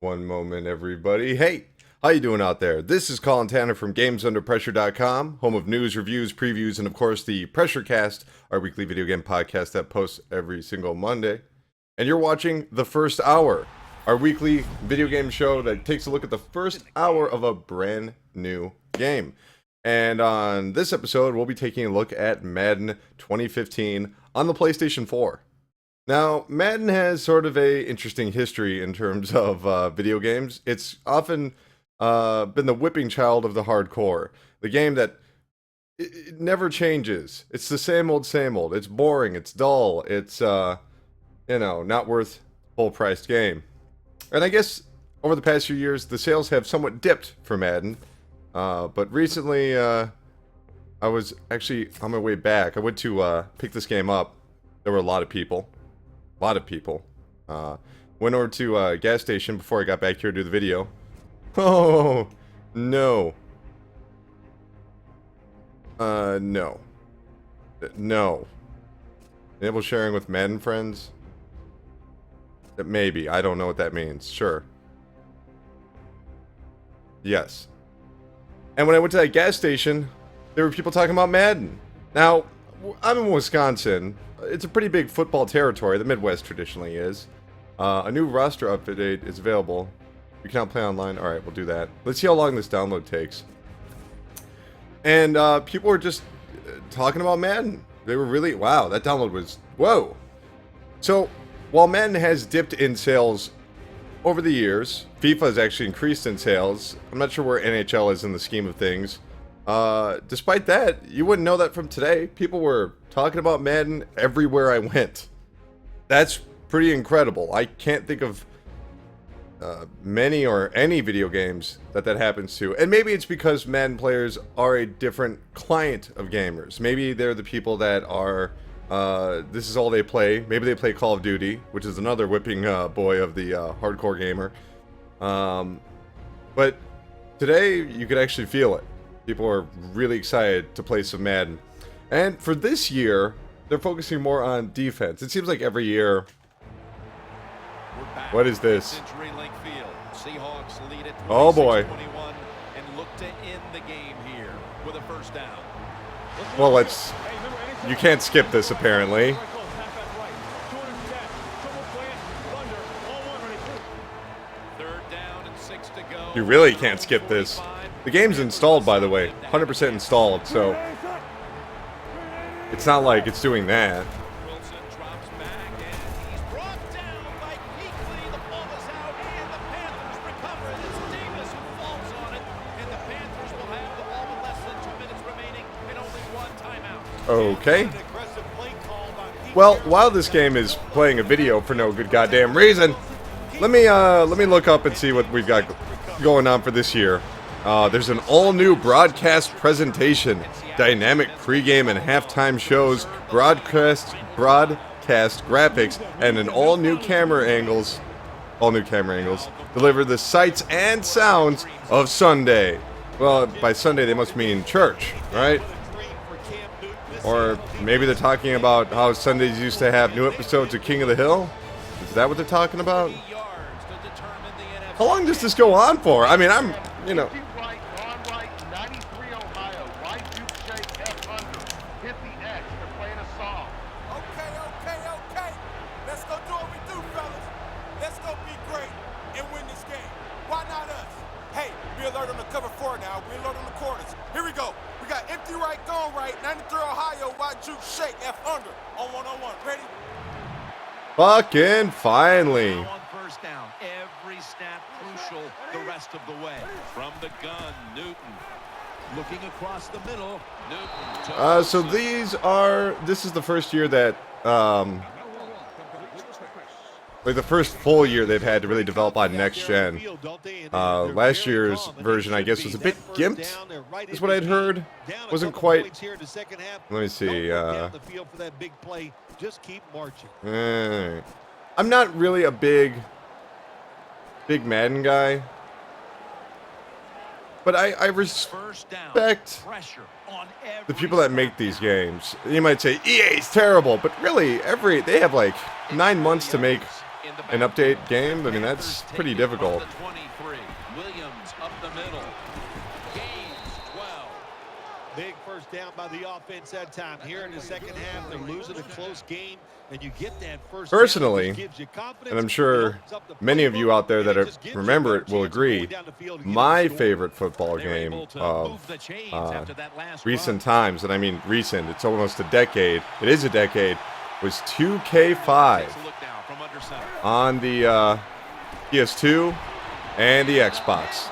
One moment, everybody. Hey, how you doing out there? This is Colin Tanner from GamesUnderPressure.com, home of news, reviews, previews, and of course the Pressure Cast, our weekly video game podcast that posts every single Monday. And you're watching The First Hour, our weekly video game show that takes a look at the first hour of a brand new game. And on this episode, we'll be taking a look at Madden 2015 on the PlayStation 4. Now, Madden has sort of a interesting history in terms of video games. It's often been the whipping child of the hardcore. The game that it never changes. It's the same old, same old. It's boring. It's dull. It's, not worth full-priced game. And I guess over the past few years, the sales have somewhat dipped for Madden. But recently, I was actually on my way back. I went to pick this game up. There were a lot of people. Went over to a gas station before I got back here to do the video. Oh, no. No. No. Enable sharing with Madden friends? Maybe. I don't know what that means. Sure. Yes. And when I went to that gas station, there were people talking about Madden. Now, I'm in Wisconsin. It's a pretty big football territory. The Midwest traditionally is. A new roster update is available. We cannot play online. Alright, we'll do that. Let's see how long this download takes. And people were just talking about Madden. They were really... Wow, that download was... Whoa! So, while Madden has dipped in sales over the years, FIFA has actually increased in sales. I'm not sure where NHL is in the scheme of things. Despite that, you wouldn't know that from today. People were talking about Madden everywhere I went. That's pretty incredible. I can't think of many or any video games that happens to. And maybe it's because Madden players are a different client of gamers. Maybe they're the people that are, this is all they play. Maybe they play Call of Duty, which is another whipping boy of the hardcore gamer. But today, you could actually feel it. People are really excited to play some Madden. And for this year, they're focusing more on defense. It seems like every year... What is this? Oh boy. Well, let's... You can't skip this, apparently. You really can't skip this. The game's installed, by the way. 100% installed, so... It's not like it's doing that. Okay. Well, while this game is playing a video for no good goddamn reason, let me look up and see what we've got going on for this year. There's an all-new broadcast presentation, dynamic pregame and halftime shows, broadcast graphics, and an all-new camera angles. Deliver the sights and sounds of Sunday. Well, by Sunday they must mean church, right? Or maybe they're talking about how Sundays used to have new episodes of King of the Hill? Is that what they're talking about? How long does this go on for? I mean, I'm, Let's go do what we do, fellas. Let's go be great and win this game. Why not us? Hey, we alert on the cover 4 now. We alert on the quarters. Here we go. We got empty right, gone right. 93 Ohio, wide juke, shake, F under. On 1-on-1. Ready? Fucking finally. On first down. Every snap crucial the rest of the way. From the gun, Newton. Looking across the middle. Newton. So this is the first year that, like the first full year they've had to really develop on next gen. Last year's version, I guess, was a bit gimped, is what I'd heard. Wasn't quite. Let me see. I'm not really a big Madden guy, but I respect the people that make these games. You might say EA's terrible, but really they have like 9 months to make an update game, I mean, that's pretty difficult. Williams up the middle. Gains 12. Big first down by the offense that time. Here in the second half, they're losing a close game, and you get that first Personally, down, gives you confidence, and I'm sure many of you out there that remember it will agree, my favorite football game of recent times, and I mean recent, it's almost a decade, it is a decade, was 2K5 on the PS2 and the Xbox.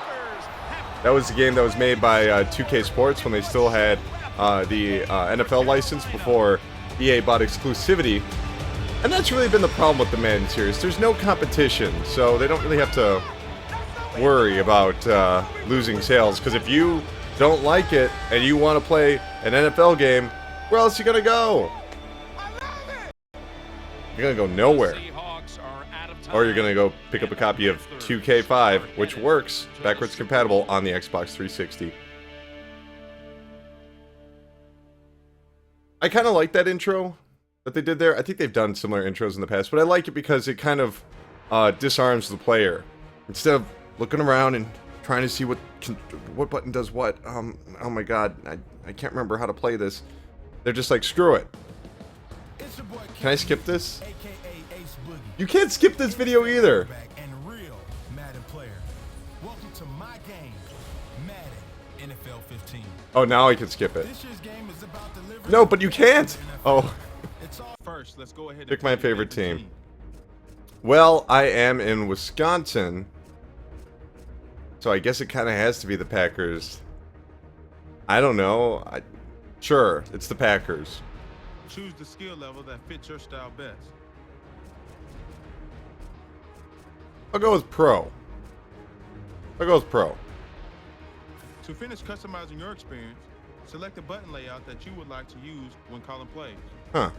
That was the game that was made by 2K Sports when they still had the NFL license before EA bought exclusivity. And that's really been the problem with the Madden series. There's no competition, so they don't really have to worry about losing sales. Because if you don't like it and you want to play an NFL game, where else are you going to go? You're going to go nowhere. Or you're going to go pick up a copy of 2K5, which works backwards compatible on the Xbox 360. I kind of like that intro that they did there. I think they've done similar intros in the past, but I like it because it kind of disarms the player. Instead of looking around and trying to see what button does what, oh my god, I can't remember how to play this. They're just like, screw it. Can I skip this? You can't skip this video either. Oh, now I can skip it. No, but you can't. Oh. Pick my favorite team. Well, I am in Wisconsin, so I guess it kind of has to be the Packers. I don't know. Sure, it's the Packers. Choose the skill level that fits your style best. I'll go with Pro. To finish customizing your experience, select the button layout that you would like to use when Colin plays. Huh.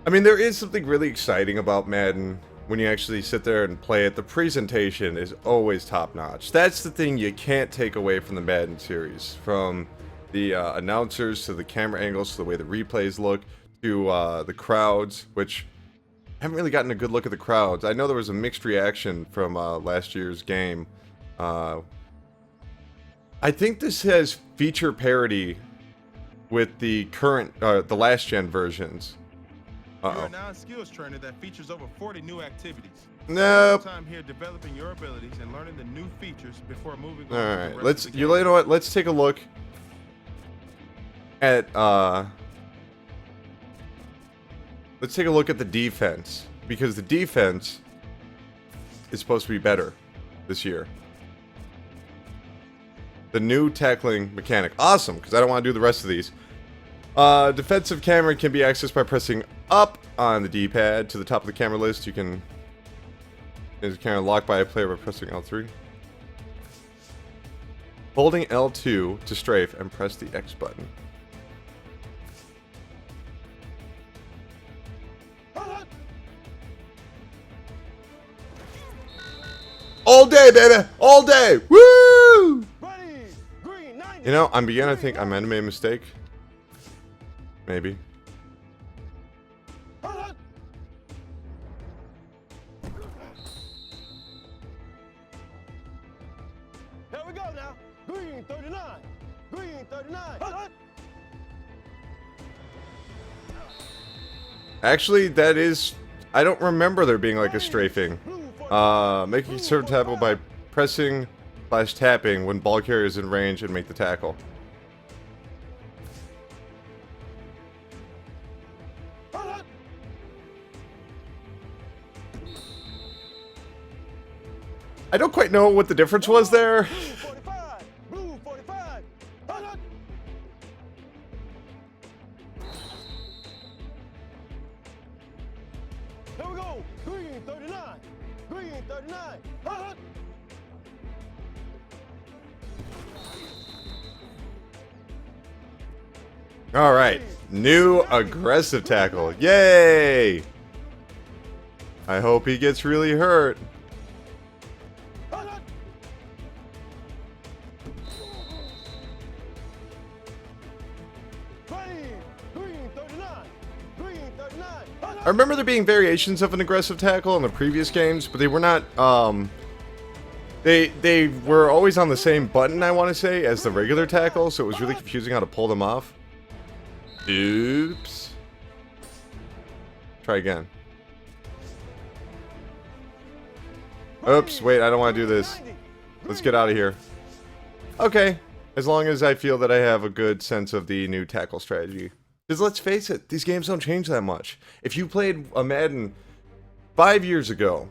I mean, there is something really exciting about Madden when you actually sit there and play it. The presentation is always top-notch. That's the thing you can't take away from the Madden series. From the announcers to the camera angles to the way the replays look to the crowds, which I haven't really gotten a good look at the crowds. I know there was a mixed reaction from last year's game. I think this has feature parity with the current, the last gen versions. You're now a skills trainer that features over 40 new activities. Nope. Time here developing your abilities and learning the new features before moving on. All right, you know what? Let's take a look at the defense, because the defense is supposed to be better this year. The new tackling mechanic, awesome, because I don't want to do the rest of these. Defensive camera can be accessed by pressing up on the D-pad to the top of the camera list. You can is camera locked by a player by pressing L3. Holding L2 to strafe and press the X button. All day, baby! All day! Woo! You know, I'm beginning to think I might have made a mistake. Maybe. Here we go now. Green 39. Green 39. Actually, that is... I don't remember there being like a strafing. Making certain tackle by pressing / tapping when ball carrier is in range and make the tackle. I don't quite know what the difference was there. Blue 45. Here we go. Green 39. Green 39. All right, new aggressive tackle. Yay! I hope he gets really hurt. I remember there being variations of an aggressive tackle in the previous games, but they were not, they were always on the same button, I want to say, as the regular tackle, so it was really confusing how to pull them off. Oops. Try again. Oops, wait, I don't want to do this. Let's get out of here. Okay, as long as I feel that I have a good sense of the new tackle strategy. Because let's face it, these games don't change that much. If you played a Madden 5 years ago,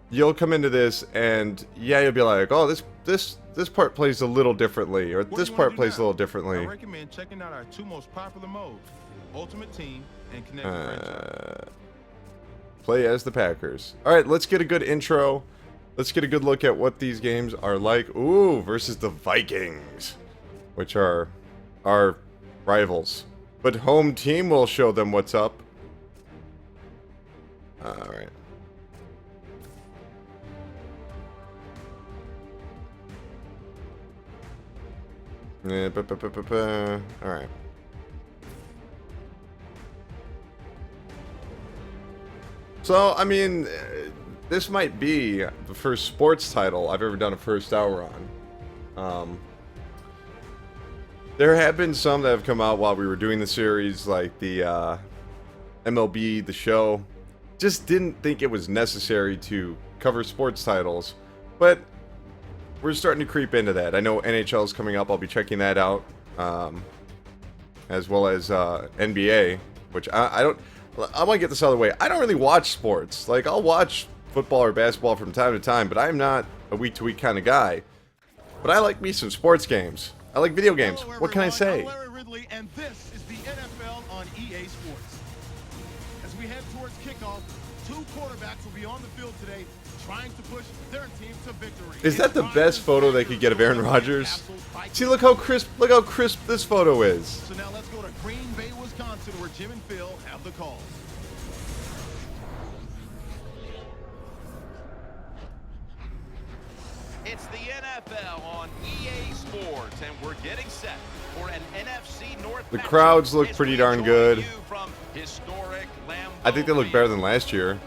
you'll come into this and yeah, you'll be like, oh, this part plays a little differently, or this part plays a little differently. I recommend checking out our 2 most popular modes, Ultimate Team and Connected Franchise. Play as the Packers. All right, let's get a good intro. Let's get a good look at what these games are like. Ooh, versus the Vikings, which are our rivals. But home team will show them what's up. All right. All right. So, I mean, this might be the first sports title I've ever done a first hour on. There have been some that have come out while we were doing the series, like the MLB The Show. Just didn't think it was necessary to cover sports titles, but we're starting to creep into that. I know NHL is coming up. I'll be checking that out, as well as NBA, which I don't. I want to get this out of the way. I don't really watch sports. Like, I'll watch football or basketball from time to time, but I'm not a week-to-week kind of guy. But I like me some sports games. I like video games. Hello, what can I say? I'm Larry Ridley, and this is the NFL on EA Sports. As we head towards kickoff, 2 quarterbacks will be on the field today trying to push their team to victory. Is that the best photo they could get of Aaron Rodgers? See, look how crisp this photo is. So now let's go to Green Bay, Wisconsin, where Jim and Phil have the call. It's the NFL on EA Sports, and we're getting set for an NFC North. The crowds look pretty darn good. I think they look better than last year.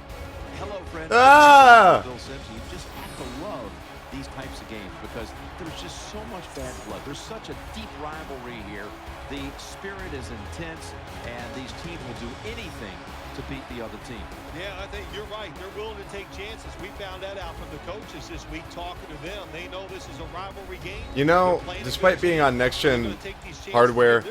Hello, friend. Ah! Bill Simpson, you just have to love these types of games because there's just so much bad blood. There's such a deep rivalry here. The spirit is intense, and these teams will do anything to beat the other team. Yeah, I think you're right. They're willing to take chances. We found that out from the coaches this week talking to them. They know this is a rivalry game. You know, despite being on next-gen hardware,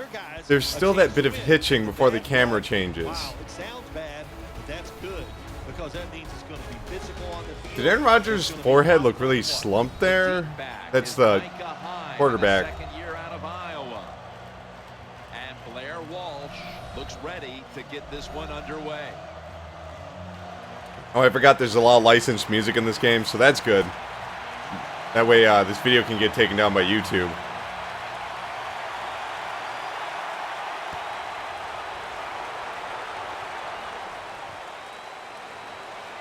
there's still that bit of hitching before the camera changes. Wow, it sounds bad, but that's good because that means it's going to be physical on the field. Did Aaron Rodgers' forehead look really slumped there? That's the quarterback. Second year out of Iowa. And Blair Walsh looks ready to get this one underway. Oh, I forgot there's a lot of licensed music in this game, so that's good. That way this video can get taken down by YouTube.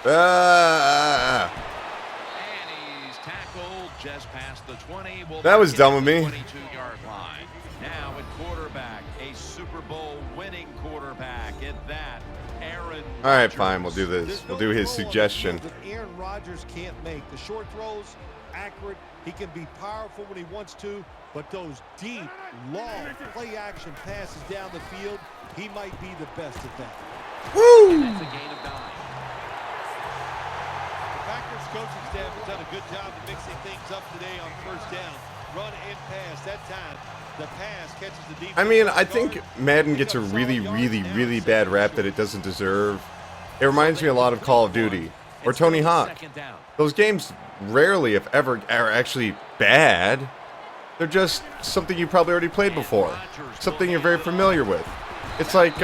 And he's tackled just past the 20. That was dumb of me. 22-yard line. Now at quarterback, a Super Bowl winning quarterback at that, Aaron All right, Rodgers. fine, we'll do this. We'll do his suggestion. That Aaron Rodgers can't make. The short throws, accurate. He can be powerful when he wants to, but those deep, long play-action passes down the field, he might be the best at that. Woo! That's a gain of 9. The Packers coaching staff has done a good job of mixing things up today on first down. Run and pass. That time, the pass catches the defense. I mean, I think Madden gets a really bad rap that it doesn't deserve. It reminds me a lot of Call of Duty or Tony Hawk. Those games rarely, if ever, are actually bad. They're just something you probably already played before. Something you're very familiar with. It's like,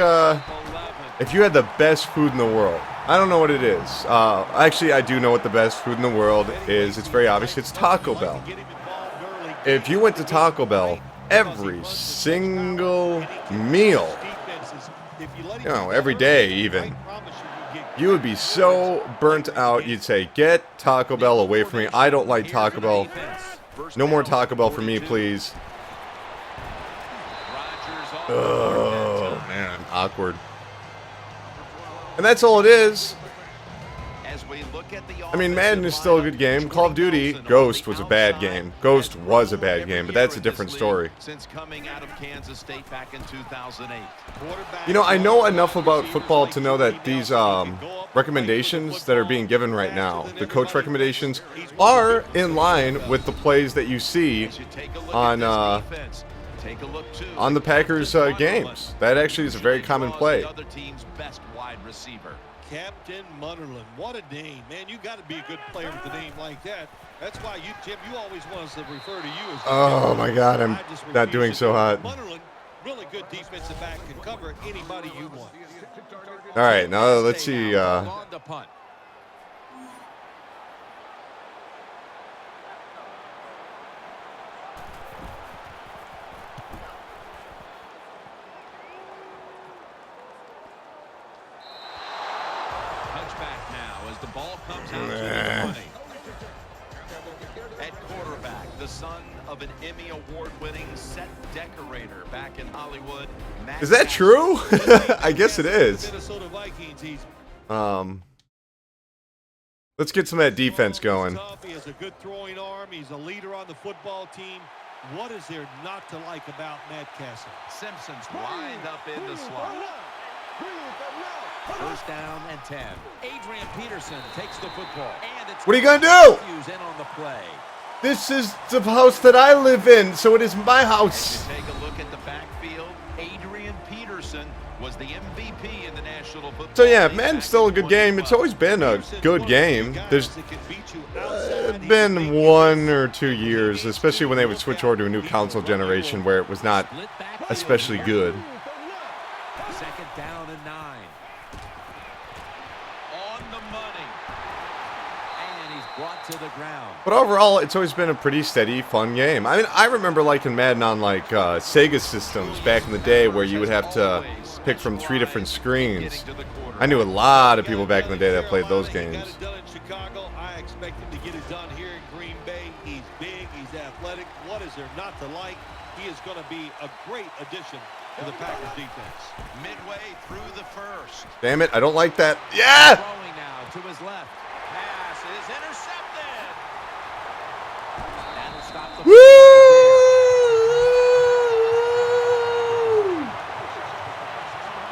if you had the best food in the world. I don't know what it is. Actually, I do know what the best food in the world is. It's very obvious. It's Taco Bell. If you went to Taco Bell, every single meal, you know, every day even, you would be so burnt out, you'd say, get Taco Bell away from me. I don't like Taco Bell. No more Taco Bell for me, please. Oh, man, awkward. And that's all it is. As we look at the I mean, Madden is still a good game. Call of Duty, Ghost was a bad game. Ghost was a bad game, but that's a different story. Since coming out of Kansas State back in 2008. You know, I know enough about football to know that these recommendations that are being given right now, the coach recommendations, are in line with the plays that you see on the Packers games. That actually is a very common play. Other team's best wide receiver. Captain Munnerlyn, what a name, man! You got to be a good player with a name like that. That's why you, Jim, you always want us to refer to you as. Oh my God, I'm not doing so hot. Munnerlyn, really good defensive back, can cover anybody you want. All right, now let's see. On the punt. Touchback now as the ball comes out to the 20. At quarterback, the son of an Emmy Award-winning set decorator back in Hollywood. Is that true? I guess it is. Minnesota Vikings, he's Let's get some of that defense going. He has a good throwing arm. He's a leader on the football team. What is there not to like about Matt Castle? Simpson's lined up in the slot. First down and 10. Adrian Peterson takes the football. And it's What are you gonna do? Matthews in on the play. This is the house that I live in, so it is my house. Take a look at the backfield. Adrian Peterson was the MVP in the National Football So yeah, League Madden's back still a in good game. It's always been a good game. There's been 1 or 2 years, especially when they would switch over to a new console generation where it was not Split backfield. especially good. Second down and 9. On the money. And he's brought to the ground. But overall, it's always been a pretty steady, fun game. I mean, I remember liking Madden on like Sega systems back in the day where you would have to pick from 3 different screens. I knew a lot of people back in the day that played those games. Got it done in Chicago. I expect him to get it done here in Green Bay. He's big. He's athletic. What is there not to like? He is going to be a great addition to the Packers defense. Midway through the first. Damn it, I don't like that. Yeah! Throwing now to his left. Pass is intercepted. That'll stop the Woo!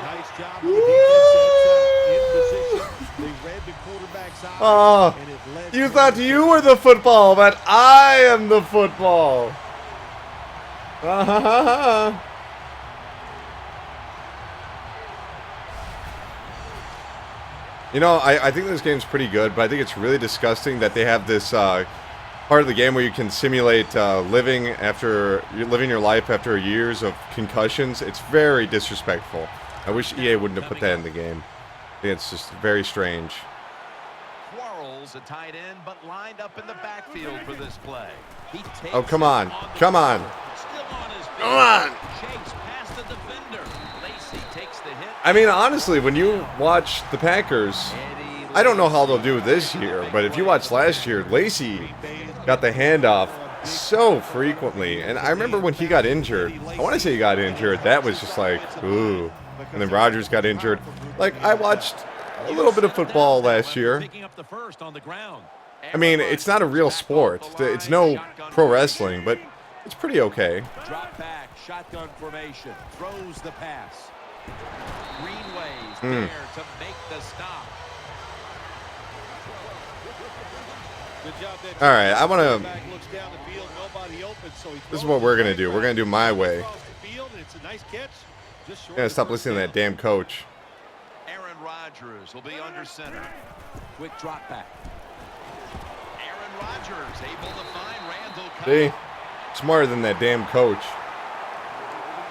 Nice job with the defense in position. They read the quarterback's eye, Oh, and it led you to thought you were the football, but I am the football. You know, I think this game's pretty good, but I think it's really disgusting that they have this part of the game where you can simulate living your life after years of concussions. It's very disrespectful. I wish EA wouldn't have put that in the game. I think it's just very strange. Quarles, a tight end, but lined up in the backfield for this play. He takes Oh, come on. it the Come on. Still on his feet. Come on. Shakes past the defender. Lacey takes the hit. I mean, honestly, when you watch the Packers, I don't know how they'll do this year, but if you watched last year, Lacey got the handoff so frequently. And I remember when he got injured, I want to say he got injured, that was just like, ooh. And then Rodgers got injured. Like, I watched a little bit of football last year. Picking up the first on the ground. I mean, it's not a real sport. It's no pro wrestling, but it's pretty okay. Drop back, shotgun formation, throws the pass. Greenway's Hmm. there to make the stop. Good job that All right, I want to... quarterback looks down the field, nobody open, so he This is throws what we're it going to do. right We're going to do my way. across the field, and it's a nice catch. Just short I'm going to of stop first listening to that down. damn coach. Aaron Rodgers will be under center. Quick drop back. Aaron Rodgers able to find Randall See? Cobb. Smarter than that damn coach.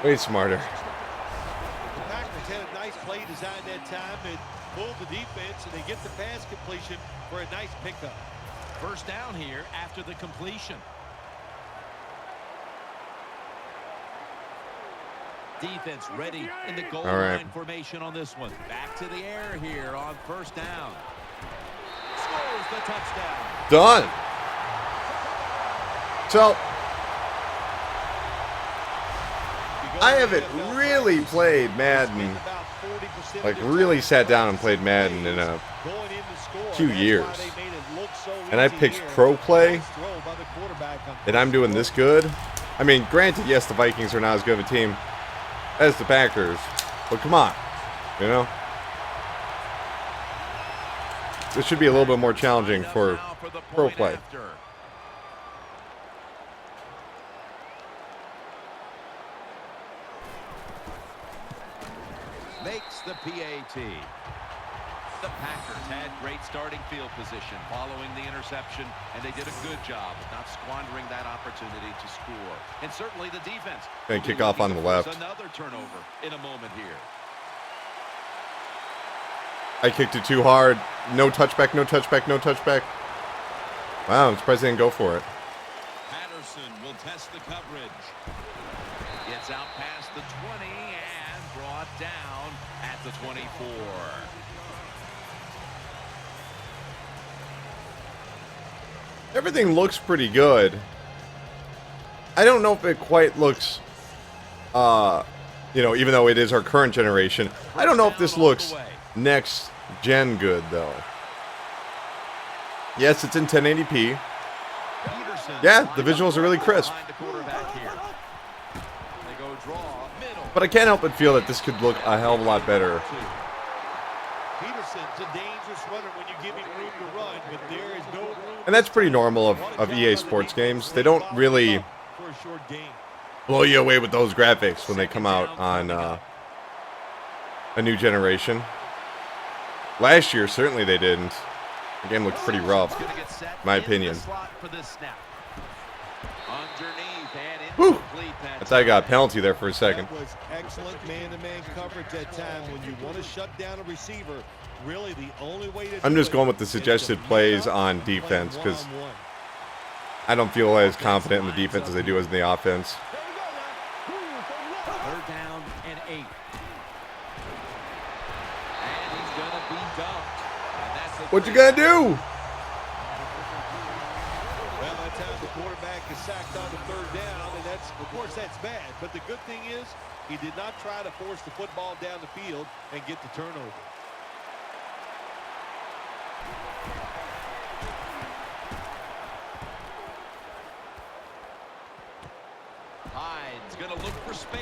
Way smarter. The Packers had a nice play design that time and pulled the defense, and they get the pass completion for a nice pickup. First down here after the completion. Defense ready in the goal All right. line formation on this one. Back to the air here on first down. Scores the touchdown. Done. So, I haven't really played Madden 40% like really sat down and played Madden in a few years. And I picked pro play, and I'm doing this good. I mean, granted, yes, the Vikings are not as good of a team as the Packers, but come on, you know? This should be a little bit more challenging for pro play. Makes the PAT. The Packers had great starting field position following the interception, and they did a good job of not squandering that opportunity to score. And certainly the defense. Going to kick off on the left. Another turnover in a moment here. I kicked it too hard. No touchback, no touchback, no touchback. Wow, I'm surprised they didn't go for it. Patterson will test the coverage. Gets out past the 20 and brought down at the 24. Everything looks pretty good. I don't know if it quite looks, you know, even though it is our current generation, I don't know if this looks next gen good, though. Yes, it's in 1080p. Yeah, the visuals are really crisp. But I can't help but feel that this could look a hell of a lot better. Peterson's a dangerous runner when you give him room to run, but there is no room. And that's pretty normal of EA Sports games. They don't really blow you away with those graphics when they come out on a new generation. Last year, certainly they didn't. The game looked pretty rough, in my opinion. Whew. I thought I got a penalty there for a second. That was excellent man-to-man coverage at time. When you want to shut down a receiver, really the only way to I'm just going with the suggested plays on defense because I don't feel as confident in the defense as I do as in the offense. Third down and 8. And he's going to be dumped. And that's What you gonna do? Well, that's how the quarterback is sacked on the third down, and that's, of course, that's bad. But the good thing is he did not try to force the football down the field and get the turnover.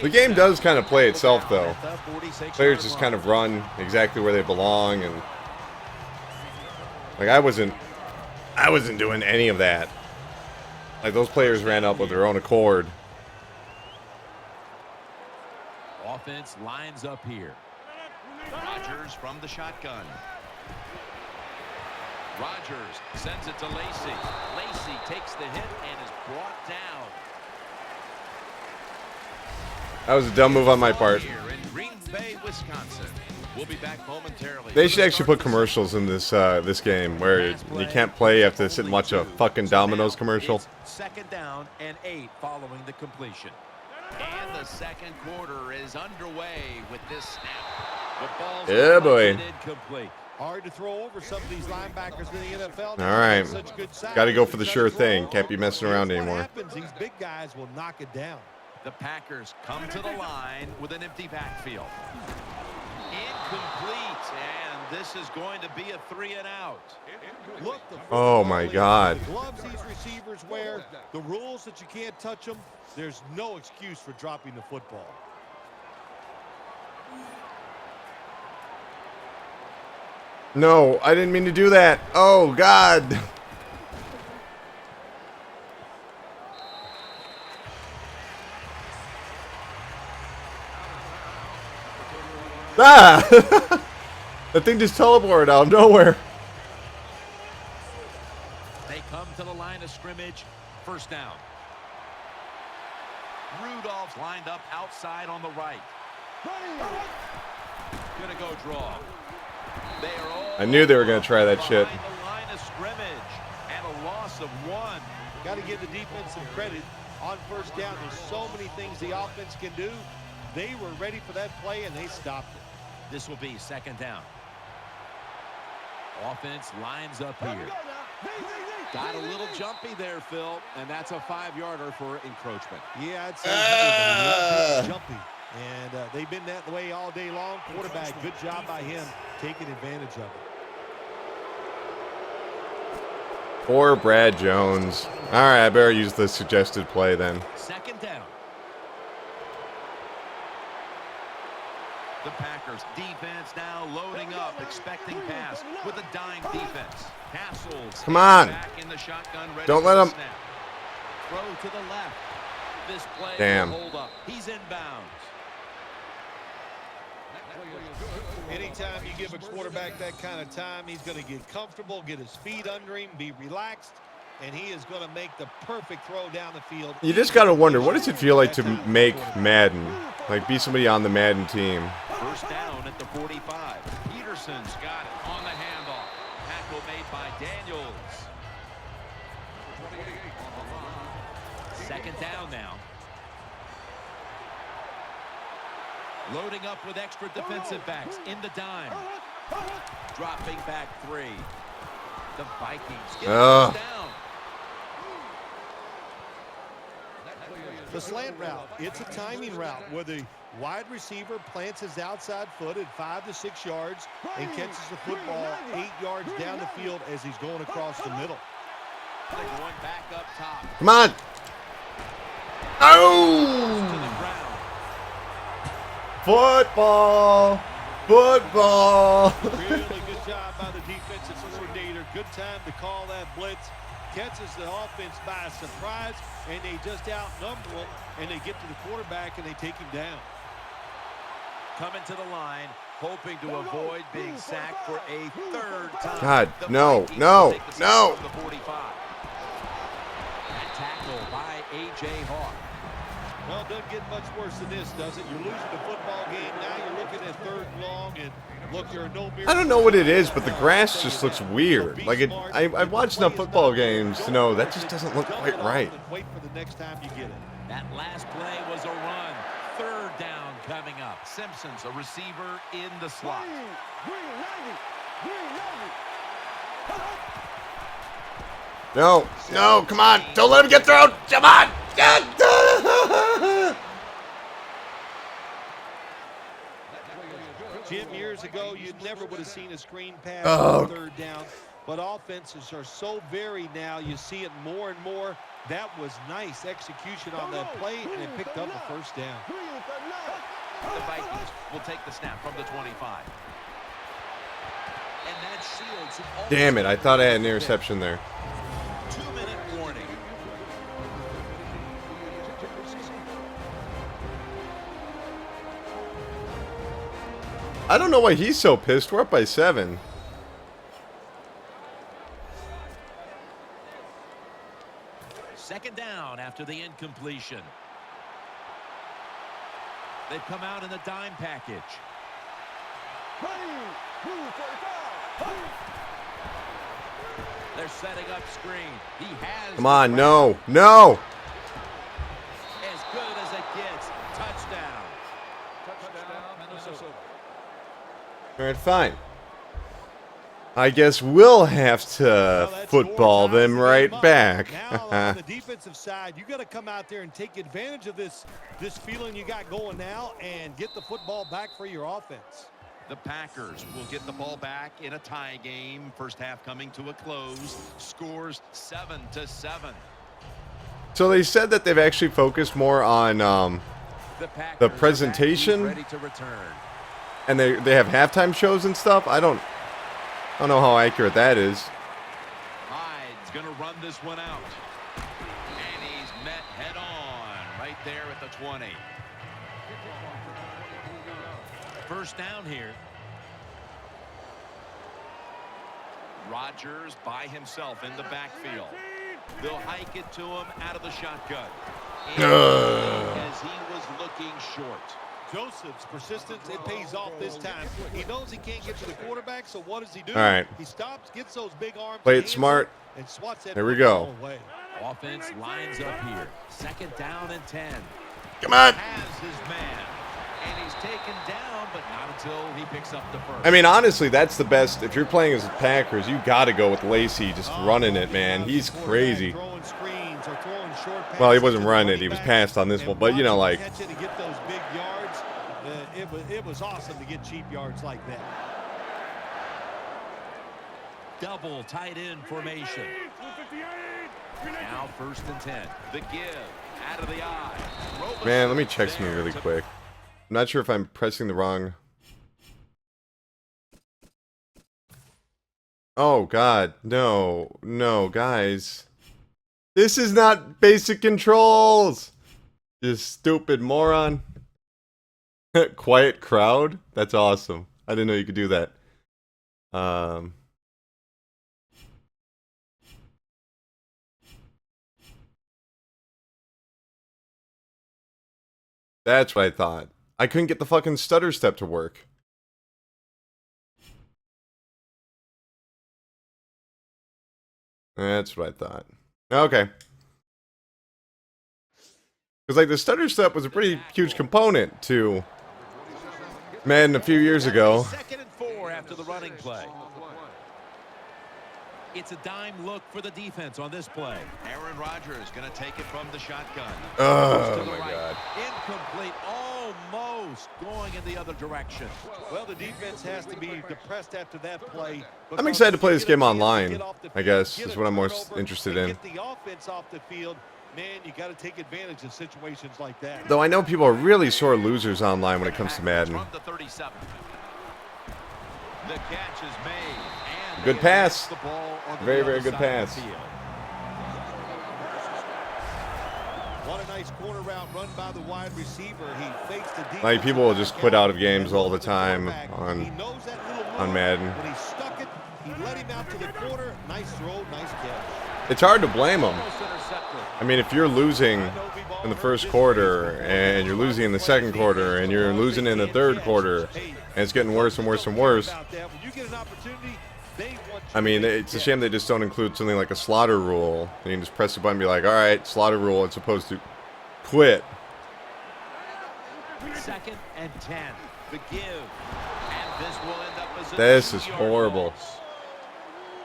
The game does kind of play itself, though. Players just kind of run exactly where they belong, and like I wasn't doing any of that. Like those players ran up with their own accord. Offense lines up here. Rodgers from the shotgun. Rodgers sends it to Lacy. Lacy takes the hit and is brought down. That was a dumb move on my part. Here in Green Bay, Wisconsin. We'll be back momentarily. They should actually put commercials in this this game where you can't play. You have to sit and watch a fucking Domino's commercial. It's second down and 8 following the completion. And the second quarter is underway with this snap. The ball's Yeah, boy. Incomplete. Hard to throw over some of these linebackers in the NFL. All right. Got to go for the sure thing. Can't be messing around anymore. These big guys will knock it down. The Packers come to the line with an empty backfield. Incomplete, and this is going to be a 3-and-out. Look, Oh my God. The gloves these receivers wear, the rules that you can't touch them, there's no excuse for dropping the football. No, I didn't mean to do that. Oh God. Ah! That thing just teleported out of nowhere. They come to the line of scrimmage. First down. Rudolph's lined up outside on the right. Gonna go draw. They are all I knew they were gonna try that shit. behind the line of scrimmage, and a loss of 1. Got to give the defense some credit on first down. There's so many things the offense can do. They were ready for that play, and they stopped it. This will be second down. Offense lines up here. Got a little jumpy there, Phil, and that's a 5-yarder for encroachment. Yeah, I'd say he was a little bit jumpy. And they've been that way all day long. Quarterback, good job by him taking advantage of it. Poor Brad Jones. All right, I better use the suggested play then. Second down. The Packers defense now loading up, expecting pass with a dime defense. Castles. Come on. Back in the shotgun, ready Don't for let the him. snap. Throw to the left. This play Damn. will hold up. He's inbounds. Anytime you give a quarterback that kind of time, he's going to get comfortable, get his feet under him, be relaxed, and he is going to make the perfect throw down the field. You just gotta wonder, what does it feel like to make Madden? Like, be somebody on the Madden team. First down at the 45. Peterson's got it on the handoff. Tackle made by Daniels. Second down now. Loading up with extra defensive backs in the dime. Dropping back 3. The Vikings get down. The slant route, it's a timing route where the wide receiver plants his outside foot at 5 to 6 yards and catches the football 8 yards down the field as he's going across the middle. They're going back up top. Come on. To Oh! the ground. Football. Football. Really good job by the defensive coordinator. Good time to call that blitz. Catches the offense by surprise, and they just outnumber him, and they get to the quarterback, and they take him down. Coming to the line, hoping to avoid being sacked for a third time. God, The no, Vikings no, will take the sack no. from the 45. That tackle by A.J. Hawk. Well, it doesn't get much worse than this, does it? You're losing the football game. Now you're looking at 3rd and long, and look, there are no miracles. I don't know what it is, but the grass just looks weird. Like, I've watched enough football games to know that just doesn't look quite right. Wait for the next time you get it. That last play was a run. 3rd down coming up. Simpson's a receiver in the slot. No, no, come on. Don't let him get thrown. Come on. Jim, years ago, you never would have seen a screen pass Oh. on 3rd down. But offenses are so varied now. You see it more and more. That was nice execution on that play, and it picked up a 1st down. The Vikings will take the snap from the 25. And that shields an Damn it, I thought I had an interception there. 2-minute warning. I don't know why he's so pissed. We're up by 7. Second down after the incompletion. They've come out in the dime package. They're setting up screen. He has. Come on, no, no. As good as it gets. Touchdown. All right, fine. I guess we'll have to football them right back. Now on the defensive side, you got to come out there and take advantage of this feeling you got going now and get the football back for your offense. The Packers will get the ball back in a tie game. First half coming to a close. Scores 7-7. So they said that they've actually focused more on The Packers the are back. presentation, He's ready to return. and they have halftime shows and stuff. I don't know how accurate that is. Hyde's going to run this one out. And he's met head on right there at the 20. First down here. Rodgers by himself in the backfield. They'll hike it to him out of the shotgun. As he was looking short. Joseph's persistence, it pays off this time. He knows he can't get to the quarterback, so what does he do? All right. He stops, gets those big arms. Play it hands smart. up, and swats that There we go. football away. Offense lines up here. Second down and 10. Come on. Has his man. And he's taken down, but not until he picks up the first. I mean, honestly, that's the best. If you're playing as the Packers, you got to go with Lacey just running it, man. He's crazy. Throwing screens or throwing short Well, he passes wasn't to the running it. running He was back passed on this and one. But, you know, watch like, him catch it and get those big yards. It was awesome to get cheap yards like that. Double tight end formation. Now 1st and 10. The give out of the eye. Man, let me check something really quick. I'm not sure if I'm pressing the wrong. Oh God, no, no, guys. This is not basic controls. You stupid moron. Quiet crowd? That's awesome. I didn't know you could do that. That's what I thought. I couldn't get the fucking stutter step to work. That's what I thought. Okay. Because, like, the stutter step was a pretty huge component to Madden a few years ago. 2nd and 4 after the running play. It's a dime look for the defense on this play. Aaron Rodgers going to take it from the shotgun. Oh, my God. Incomplete. Almost going in the other direction. Well, the defense has to be depressed after that play. I'm excited to play this game online, I guess, is what I'm most interested in. Get the offense off the field. Man, you got to take advantage of situations like that. Though I know people are really sore losers online when it comes to Madden. From the 37. The catch is made. And Good they pass. advance the ball on the Very, other very good side of pass. the field. What a nice corner route run by the wide receiver. He fakes the defense. Like, people will just quit out of games all the time on Madden. When he stuck it, he let him out to the corner. Nice throw, nice catch. It's hard to blame them. I mean, if you're losing in the first quarter, and you're losing in the second quarter, and you're losing in the third quarter, and it's getting worse and worse and worse. I mean, it's a shame they just don't include something like a slaughter rule. And you can just press the button and be like, all right, slaughter rule, it's supposed to quit. 2nd and 10. The give. And this will end up as a This is 2-yard horrible. loss.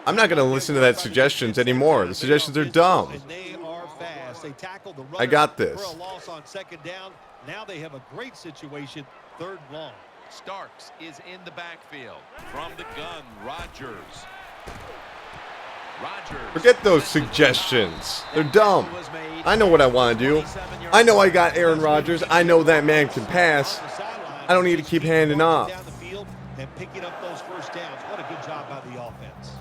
I'm not going to listen to that suggestions anymore. The suggestions are dumb. They are fast. They tackle the I got runner this. for a loss on 2nd down. Now they have a great situation, 3rd and long. Starks is in the backfield. From the gun, Rodgers. Forget those suggestions. They're dumb. I know what I want to do. I know I got Aaron Rodgers. I know that man can pass. I don't need to keep handing off. Down the field and picking up those 1st downs. What a good job by the offense.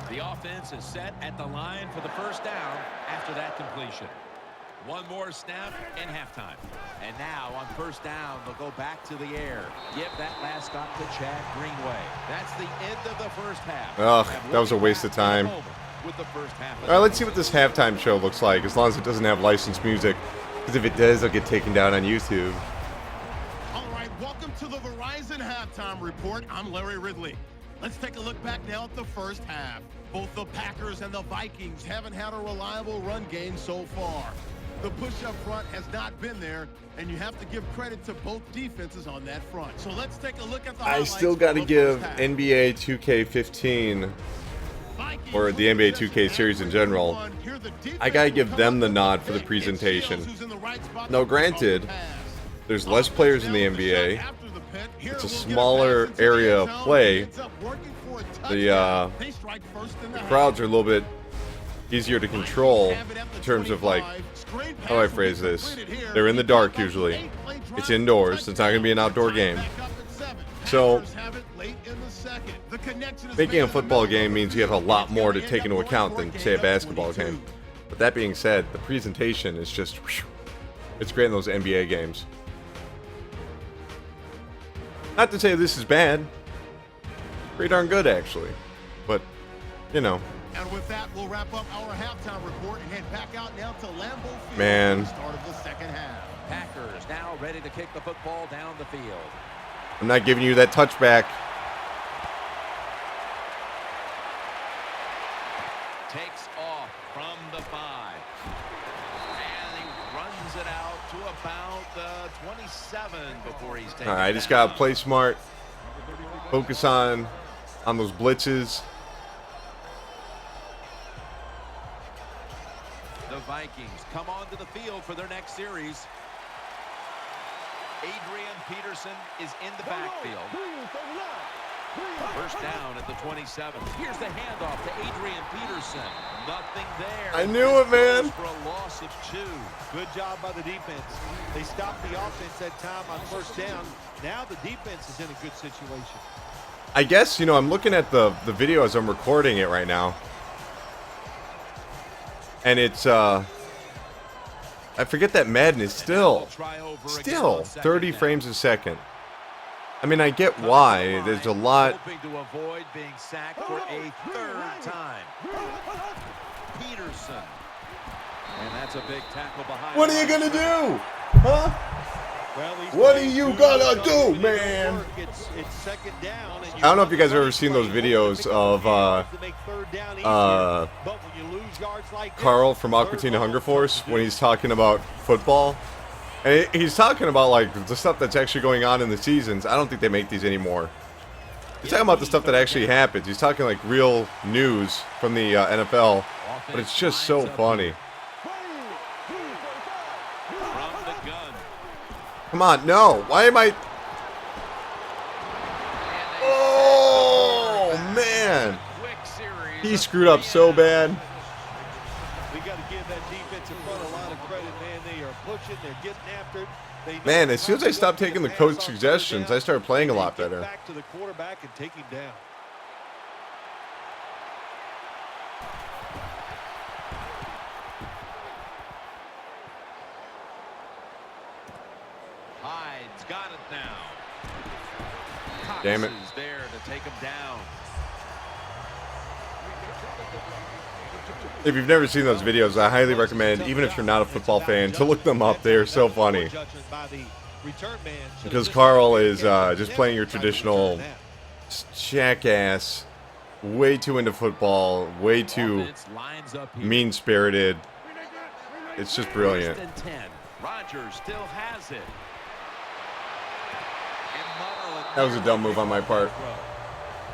The offense is set at the line for the 1st down after that completion. One more snap and halftime. And now on 1st down, they'll go back to the air. Give that last stop to Chad Greenway. That's the end of the 1st half. Ugh, that was a waste of time. With the 1st half. All right, let's see what this halftime show looks like, as long as it doesn't have licensed music. Because if it does, it'll get taken down on YouTube. All right, welcome to the Verizon Halftime Report. I'm Larry Ridley. Let's take a look back now at the 1st half. Both the Packers and the Vikings haven't had a reliable run game so far. The push up front has not been there, and you have to give credit to both defenses on that front. So let's take a look at the I still got to give NBA 2K15, or the NBA 2K series in general, I got to give them the nod for the presentation. Now, granted, there's less players in the NBA. It's a smaller area of play. The crowds are a little bit easier to control in terms of, like, how do I phrase this? They're in the dark usually. It's indoors. It's not going to be an outdoor game. So, making a football game means you have a lot more to take into account than, say, a basketball game. But that being said, the presentation is just, whew, it's great in those NBA games. Not to say this is bad. Pretty darn good, actually. But, you know. And with that, we'll wrap up our halftime report and head back out now to Lambeau Field Man. for the start of the 2nd half. Packers now ready to kick the football down the field. I'm not giving you that touchback. Takes off from the 5. And he runs it out to about the 27 before he's taken. All right, I just got to play smart. Focus on those blitzes. The Vikings come onto the field for their next series. Adrian Peterson is in the backfield. First down at the 27. Here's the handoff to Adrian Peterson. Nothing there. I knew it, man. For a loss of 2. Good job by the defense. They stopped the offense that time on first down. Now the defense is in a good situation. I guess, you know, I'm looking at the video as I'm recording it right now. And it's, I forget that Madden is still 30 frames a second. I mean, I get why. There's a lot. Hoping to avoid being sacked for a 3rd time. Peterson. And that's a big tackle behind. What are you going to do? Huh? Well, What are you gonna do, man? It's second down. I don't know if you guys have ever seen those videos of Carl from Aqua Teen Hunger Force when he's talking about football. And he's talking about, like, the stuff that's actually going on in the seasons. I don't think they make these anymore. He's talking about the stuff that actually happens. He's talking, like, real news from the NFL. But it's just so funny. Come on, no. Why am I... Oh, man. He screwed up so bad. We got to give that defense in front a lot of credit, man. They are pushing, they're getting after it. Man, as soon as I stopped taking the coach suggestions, I started playing a lot better. Back to the quarterback and take him down. Hyde's got it now. Cox Damn it. is there to take him down. If you've never seen those videos, I highly recommend, even if you're not a football fan, to look them up. They are so funny. Because Carl is just playing your traditional jackass, way too into football, way too mean-spirited. It's just brilliant. Rodgers still has it. That was a dumb move on my part.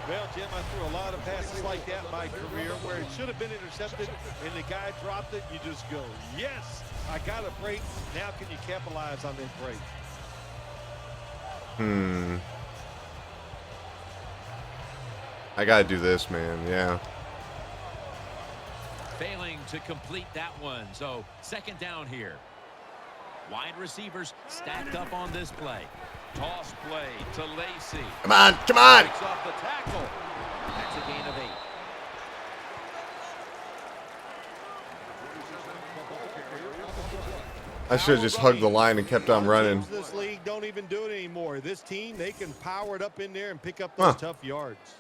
Well, Jim, I threw a lot of passes like that in my career where it should have been intercepted and the guy dropped it. You just go, yes, I got a break. Now can you capitalize on that break? I gotta do this, man. Yeah. Failing to complete that one. So second down here. Wide receivers stacked up on this play. Toss play to Lacey. Come on, come on. Breaks off the tackle. That's a gain of 8. I should have just hugged the line and kept on running. This league don't even do it anymore. This team, they can power it up in there and pick up those tough yards.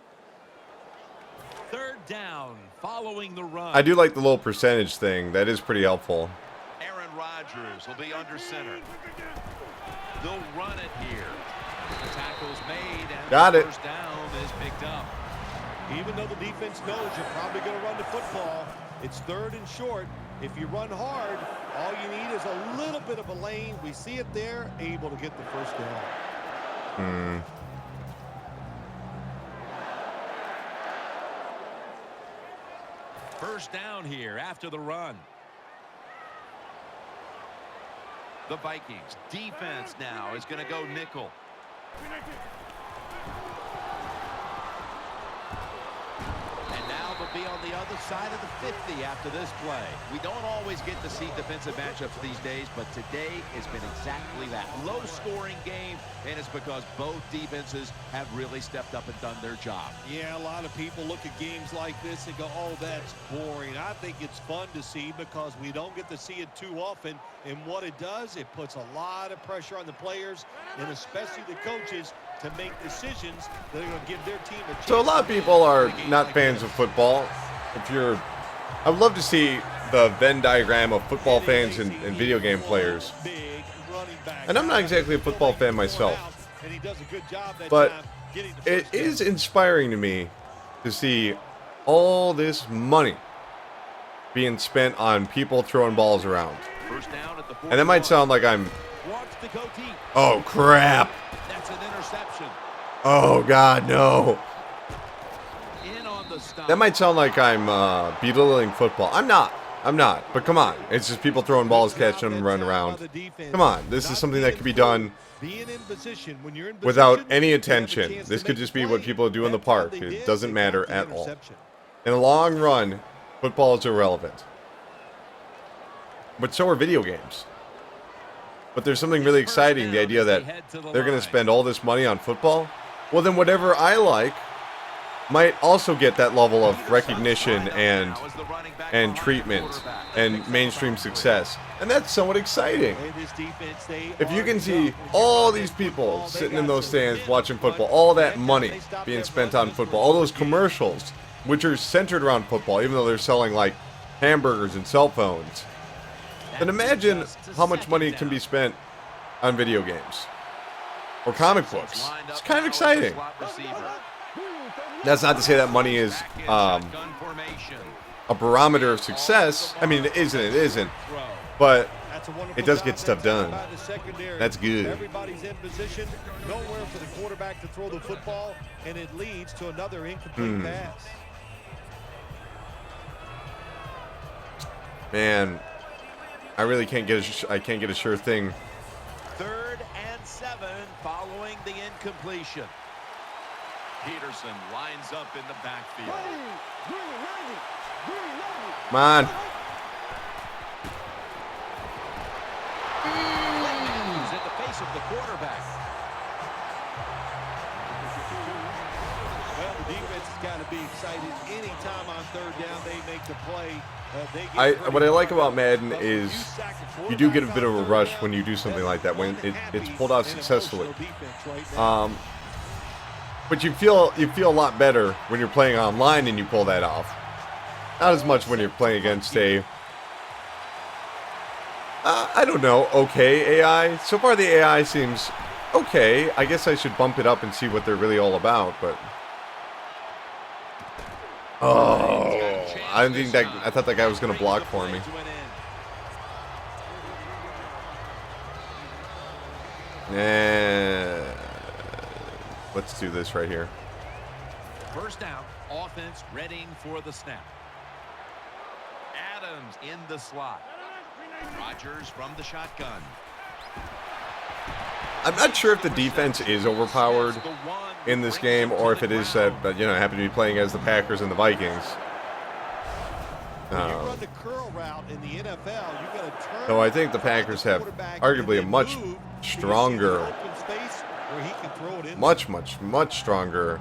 Third down following the run. I do like the little percentage thing. That is pretty helpful. Aaron Rodgers will be under center. They'll run it here. The tackle's made and Got it. First down is picked up. Even though the defense knows you're probably going to run the football, it's third and short. If you run hard, all you need is a little bit of a lane. We see it there, able to get the first down. First down here after the run. The Vikings defense now is going to go nickel. And now they'll be on the other side of the 50 after this play. We don't always get to see defensive matchups these days, but today has been exactly that. Low-scoring game, and it's because both defenses have really stepped up and done their job. Yeah, a lot of people look at games like this and go, oh, that's boring. I think it's fun to see because we don't get to see it too often. And what it does, it puts a lot of pressure on the players and especially the coaches to make decisions that are going to give their team a chance. So a lot of people are not fans of football. I would love to see the Venn diagram of football fans and video game players. And I'm not exactly a football fan myself. But it is inspiring to me to see all this money being spent on people throwing balls around. And that might sound like I'm... Oh, crap. That's an interception. Oh, God, no. In on the stop. That might sound like I'm belittling football. I'm not. I'm not. But come on. It's just people throwing balls, catching them, running around. Come on. This is something that can be done without any attention. This could just be what people do in the park. It doesn't matter at all. In the long run, football is irrelevant. But so are video games. But there's something really exciting, the idea that they're going to spend all this money on football. Well, then whatever I like might also get that level of recognition and treatment and mainstream success. And that's somewhat exciting. If you can see all these people sitting in those stands watching football, all that money being spent on football, all those commercials, which are centered around football, even though they're selling like hamburgers and cell phones, then imagine how much money can be spent on video games or comic books. It's kind of exciting. That's not to say that money is a barometer of success. I mean, it isn't. But it does get stuff done. That's good. Everybody's in position. Nowhere for the quarterback to throw the football, and it leads to another incomplete pass. Man, I really can't get a sure thing. 3rd and 7 following the incompletion. Peterson lines up in the backfield. Come on. He's in the face of the quarterback. Well, the defense has got to be excited anytime on 3rd down they make the play. What I like about Madden is you do get a bit of a rush when you do something like that, when it's pulled off successfully. But you feel a lot better when you're playing online and you pull that off. Not as much when you're playing against a I don't know, okay AI. So far the AI seems okay. I guess I should bump it up and see what they're really all about, but I thought that guy was going to block for me. Let's do this right here. First down, offense readying for the snap. Adams in the slot. Rodgers from the shotgun. I'm not sure if the defense is overpowered in this game or if it is that, but you know, I happen to be playing as the Packers and the Vikings. So I think the Packers have arguably a much stronger, much stronger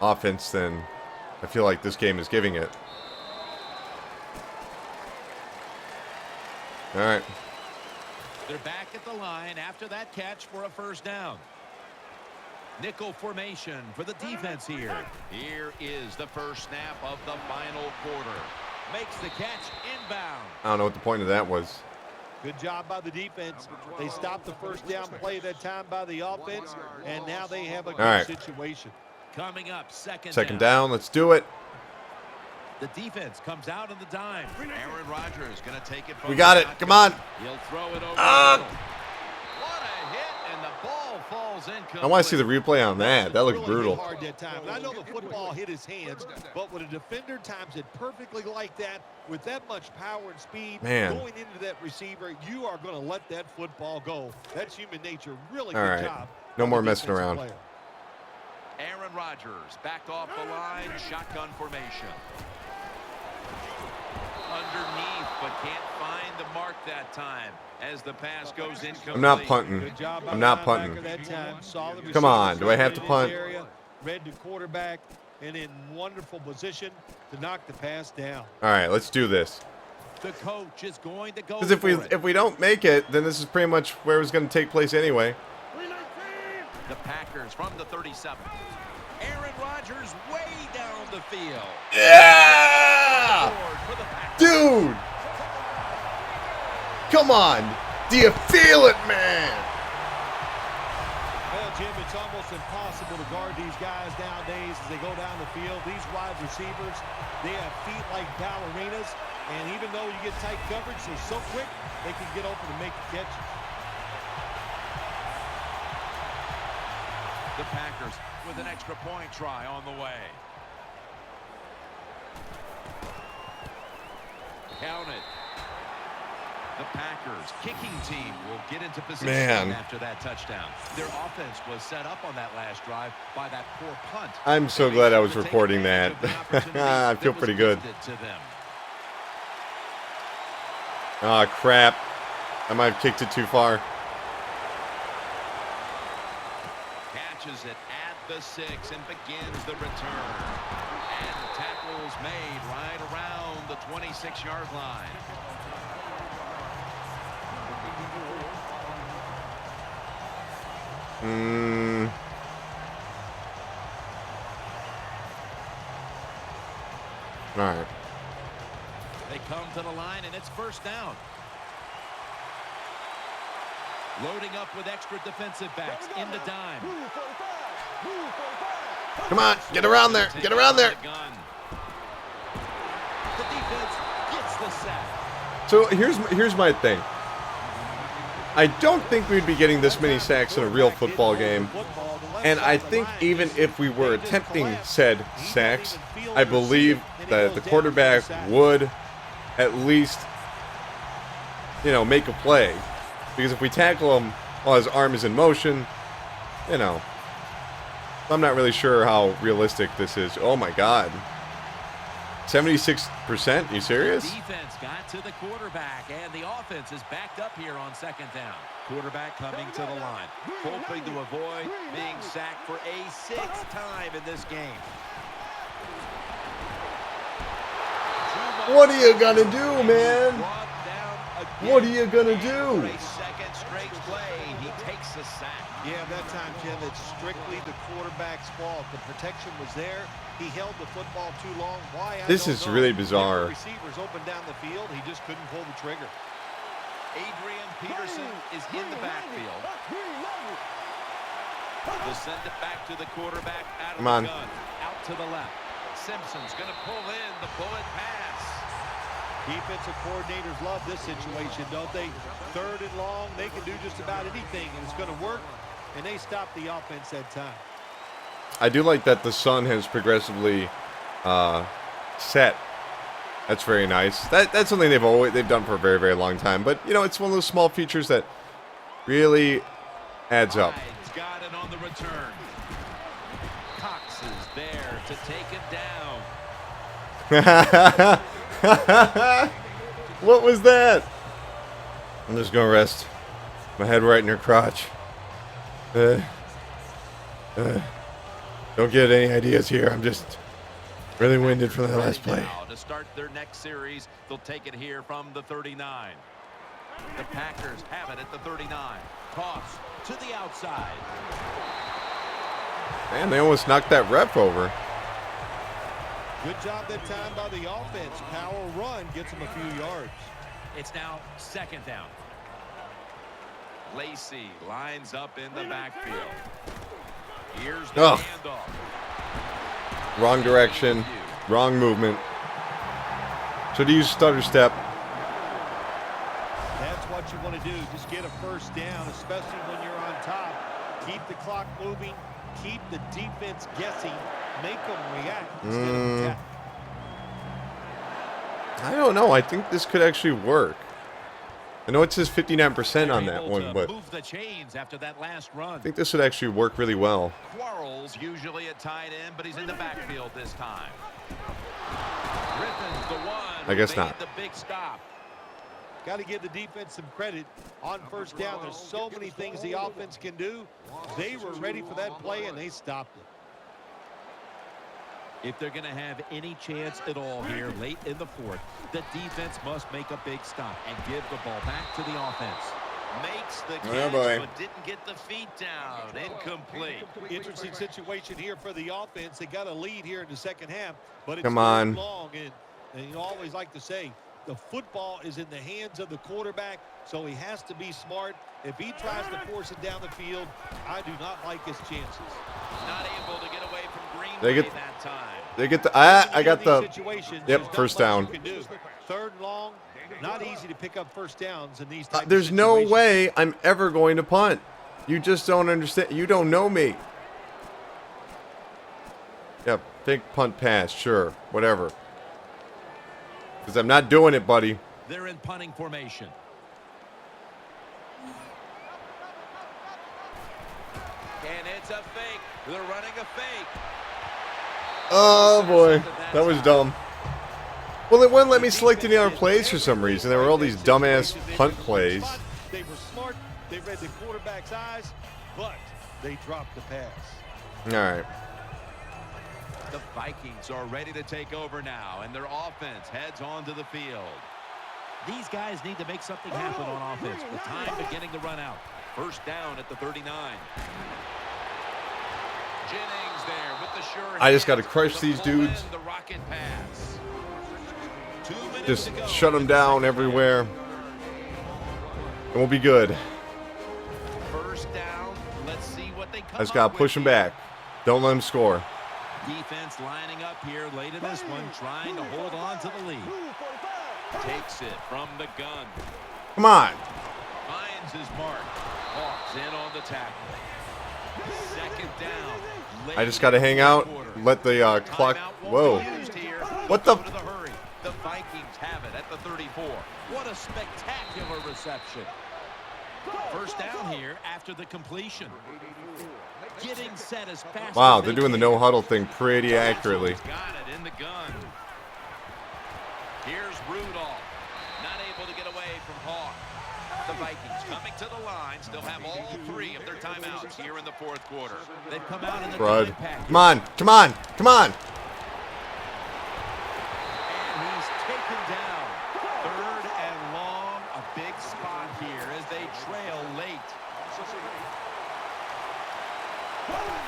offense than I feel like this game is giving it. All right. They're back at the line after that catch for a first down. Nickel formation for the defense here. Here is the first snap of the final quarter. Makes the catch inbound. I don't know what the point of that was. Good job by the defense. They stopped the first down play that time by the offense, and now they have a good situation. Coming up, second down. Let's do it. The defense comes out on the dime. Aaron Rodgers going to take it. We got it. Come on. He'll throw it over the middle. What a hit, and the ball falls incomplete. I want to see the replay on that. That looked brutal. Hard that time. And I know the football hit his hands, but when a defender times it perfectly like that, with that much power and speed going into that receiver, you are going to let that football go. That's human nature. Really good job. No more messing around. Aaron Rodgers back off the line, shotgun formation. Underneath, but can't find the mark that time as the pass goes incomplete. I'm not punting. I'm not punting. Come on, do I have to punt? Read the quarterback and in wonderful position to knock the pass down. All right, let's do this. The coach is going to go. Because if we don't make it, then this is pretty much where it was going to take place anyway. The Packers from the 37. Aaron Rodgers way down the field. Yeah! Dude! Come on! Do you feel it, man? Well, Jim, it's almost impossible to guard these guys nowadays as they go down the field. These wide receivers, they have feet like ballerinas, and even though you get tight coverage, they're so quick, they can get open and make the catches. The Packers with an extra point try on the way. count it. The Packers kicking team will get into position after that touchdown. Their offense was set up on that last drive by that poor punt. I'm so glad I was recording that. I feel pretty good. Ah, crap. I might have kicked it too far. Catches it at the 6 and begins the return. And the tackle is made right around the 26-yard line. All right. They come to the line, and it's first down. Loading up with extra defensive backs in the dime. Come on, get around there. Get around there. The defense gets the sack. So here's my thing. I don't think we'd be getting this many sacks in a real football game. And I think even if we were attempting said sacks, I believe that the quarterback would at least, make a play. Because if we tackle him while his arm is in motion, I'm not really sure how realistic this is. Oh my God. 76%? You serious? Defense got to the quarterback, and the offense is backed up here on second down. Quarterback coming to the line, hoping to avoid being sacked for a 6th time in this game. What are you gonna do, man? What are you gonna do? A second straight play, he takes a sack. Yeah, that time, Jim, it's strictly the quarterback's fault. The protection was there. He held the football too long. Why? This is really bizarre. Receivers open down the field. He just couldn't pull the trigger. Adrian Peterson is in the backfield. They'll send it back to the quarterback out of the gun. Out to the left. Simpson's going to pull in the bullet pass. Defensive coordinators love this situation, don't they? 3rd and long, they can do just about anything, and it's going to work, and they stop the offense that time. I do like that the sun has progressively set. That's very nice. That's something they've done for a very, very long time. But it's one of those small features that really adds up. Got it on the return. Cox is there to take him down. What was that? I'm just gonna rest my head right in her crotch. Don't get any ideas here. I'm just really winded from the last play. To start their next series, they'll take it here from the 39. The Packers have it at the 39. Toss to the outside. Man, they almost knocked that ref over. Good job that time by the offense. Power run gets them a few yards. It's now second down. Lacey lines up in the backfield. Here's the handoff. Wrong direction. Wrong movement. Should use stutter step. That's what you want to do. Just get a first down, especially when you're on top. Keep the clock moving. Keep the defense guessing. Make them react instead of attack. I don't know. I think this could actually work. I know it says 59% on that one, but move the chains after that last run. I think this would actually work really well. Quarles usually at tight end, but he's in the backfield this time. Griffin's the one. I guess not. The big stop. Got to give the defense some credit on first down. There's so many things the offense can do. They were ready for that play, and they stopped it. If they're going to have any chance at all here late in the 4th, the defense must make a big stop and give the ball back to the offense. Makes the catch, but didn't get the feet down. Incomplete. Interesting situation here for the offense. They got a lead here in the second half, but it's long, and you always like to say, the football is in the hands of the quarterback, so he has to be smart. If he tries to force it down the field, I do not like his chances. Not able to get away from Green They Bay get that time. They get the I got the yep, first down. 3rd and long, not easy to pick up first downs in these types there's of no situations. way I'm ever going to punt. You just don't understand. You don't know me. Yep, fake punt pass, sure, whatever. Because I'm not doing it, buddy. They're in punting formation. And it's a fake. They're running a fake. Oh, boy. That was dumb. Well, it wouldn't let me select any other plays for some reason. There were all these dumbass punt plays. They were smart. They read the quarterback's eyes, but they dropped the pass. All right. The Vikings are ready to take over now, and their offense heads onto the field. These guys need to make something happen on offense with time beginning to run out. First down at the 39. Jennings there with the sure I just got to hands. crush these The pull in, dudes. the rocket pass. 2 minutes Just to go. shut them down everywhere. And we'll be good. First down. Let's see what they come I just got up to push with them here. back. Don't let them score. Defense lining up here late in this one, trying to hold on to the lead. Takes it from the gun. Come on. Finds his mark. Hawks in on the tackle. Second down. I just got to hang out. Let the clock. Whoa. What the? To the hurry. The Vikings have it at the 34. What a spectacular reception. First down here after the completion. Getting set as fast Wow, as they're they doing the can. no huddle thing pretty accurately. Got it in the gun. Here's Rudolph. Not able to get away from Hawk. The Vikings coming to the line. Still have all 3 of their timeouts here in the fourth quarter. They've come out in the Crud. dime package. Come on. Come on. Come on. And he's taken down. Third and long. A big spot here as they trail late.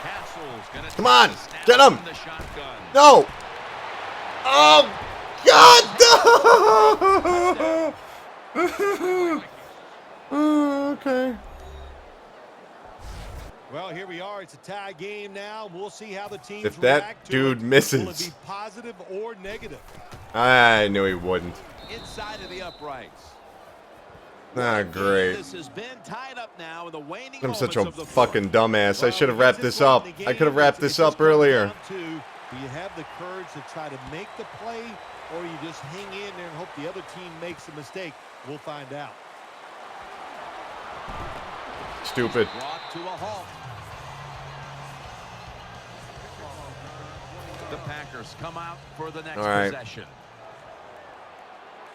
Castle's gonna Come on. take the snap Get him. from the shotgun. No. Oh, God. Oh, okay. Well, here we are. It's a tie game now. We'll see how the teams If that react to dude it. misses. Will it be positive or negative? I knew he wouldn't. Inside of the uprights. Ah, great. This has been tied up now in the waning I'm such a moments of the fourth. fucking dumbass. I Well, should have it wrapped gets this late in up. the I game. could have wrapped It this just up comes earlier. down to, do you have the courage to try to make the play, or you just hang in there and hope the other team makes a mistake? We'll find out. Stupid. Brought to a halt. The Packers come out for the next All right. possession.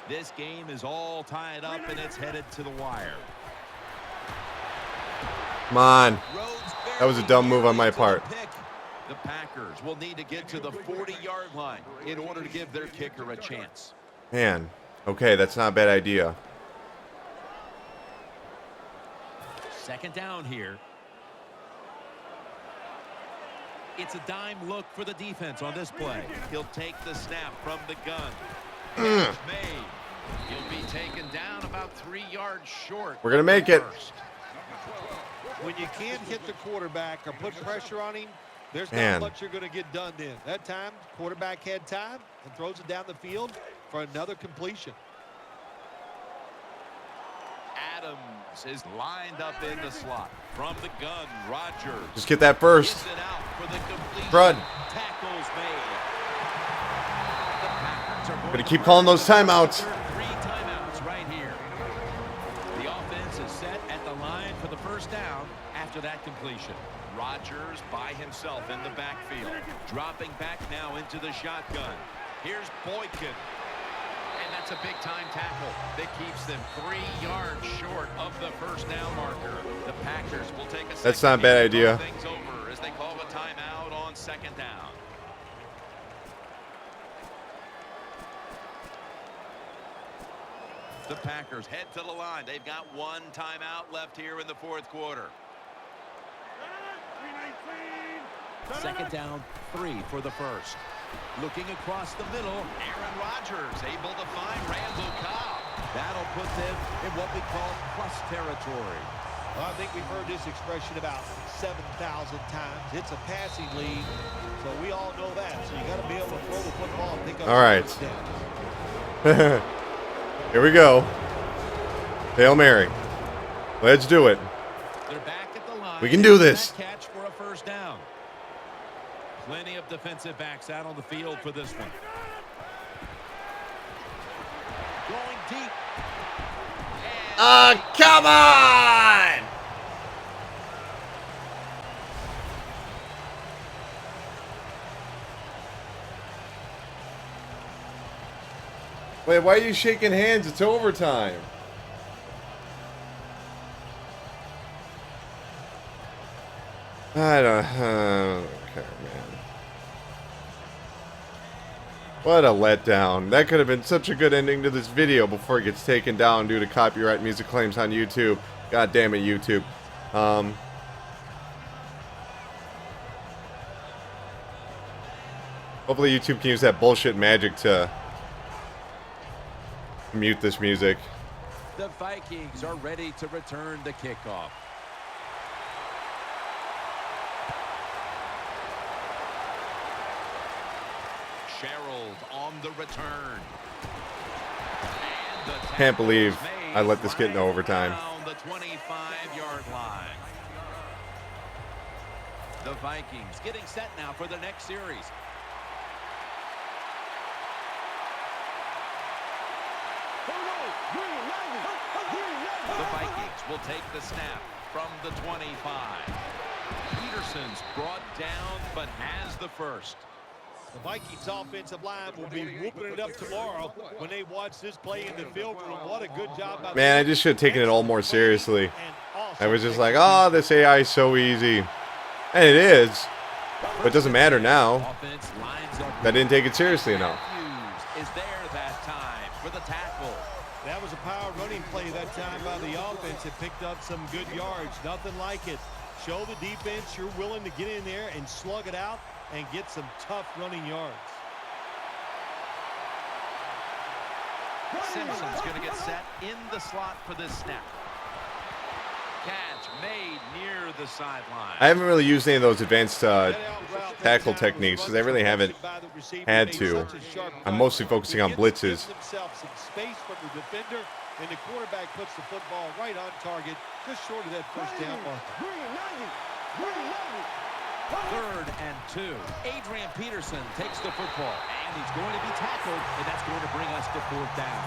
This game is all tied up and it's headed to the wire. Come on. Rhodes That was a dumb move on my barely part. to the pick. The Packers will need to get to the 40-yard line in order to give their kicker a chance. Man. Okay, that's not a bad idea. Second down here. It's a dime look for the defense on this play. He'll take the snap from the gun. Catch made. He'll be taken down about 3 yards short. We're gonna make it. First. When you can't hit the quarterback or put pressure on him, there's Man. not much you're going to get done then. That time, quarterback had time and throws it down the field for another completion. Adams is lined up in the slot. From the gun, Rodgers. Just get that first. Gets it out for the completion. Crud. Tackles made. The Packers are going Gonna to keep calling those timeouts. 3 timeouts right here. The offense is set at the line for the first down after that completion. Rodgers by himself in the backfield. Dropping back now into the shotgun. Here's Boykin. And that's a big-time tackle that keeps them 3 yards short of the first down marker. The Packers will take a That's not a bad idea. Things over as they call a timeout on second down. The Packers head to the line. They've got 1 timeout left here in the fourth quarter. Second down, 3 for the first. Looking across the middle. Aaron Rodgers able to find Randall Cobb. That'll put them in what we call plus territory. Well, I think we've heard this expression about 7,000 times. It's a passing lead, so we all know that. So you got to be able to throw the football and pick up All right. first down. Here we go. Hail Mary. Let's do it. They're back at the line. We can do this. That catch for a first down. Plenty of defensive backs out on the field for this one. Come on! Wait, why are you shaking hands? It's overtime. I don't care, man. What a letdown. That could have been such a good ending to this video before it gets taken down due to copyright music claims on YouTube. God damn it, YouTube. Hopefully YouTube can use that bullshit magic to mute this music. The Vikings are ready to return the kickoff. Sherald on the return. And the Can't believe tackle is I let this get made into overtime. around the 25-yard line. The Vikings getting set now for the next series. The Vikings will take the snap from the 25. Peterson's brought down, but has the first. The Vikings offensive line will be whooping it up tomorrow when they watch this play in the film room. What a good job by Man, I just should have taken it all more seriously. I was just like, oh, this AI is so easy. And it is. But it doesn't matter now. Offense lines up. I didn't take it seriously enough. Is there that time for the tackle. That was a power running play that time by the offense. It picked up some good yards. Nothing like it. Show the defense you're willing to get in there and slug it out and get some tough running yards. Simpson's going to get set in the slot for this snap. Catch made near the sideline. I haven't really used any of those advanced tackle techniques because I really haven't had to. I'm mostly focusing on blitzes. And the quarterback puts the football right on target, just short of that first down mark. 3rd and 2. Adrian Peterson takes the football, and he's going to be tackled, and that's going to bring us to 4th down.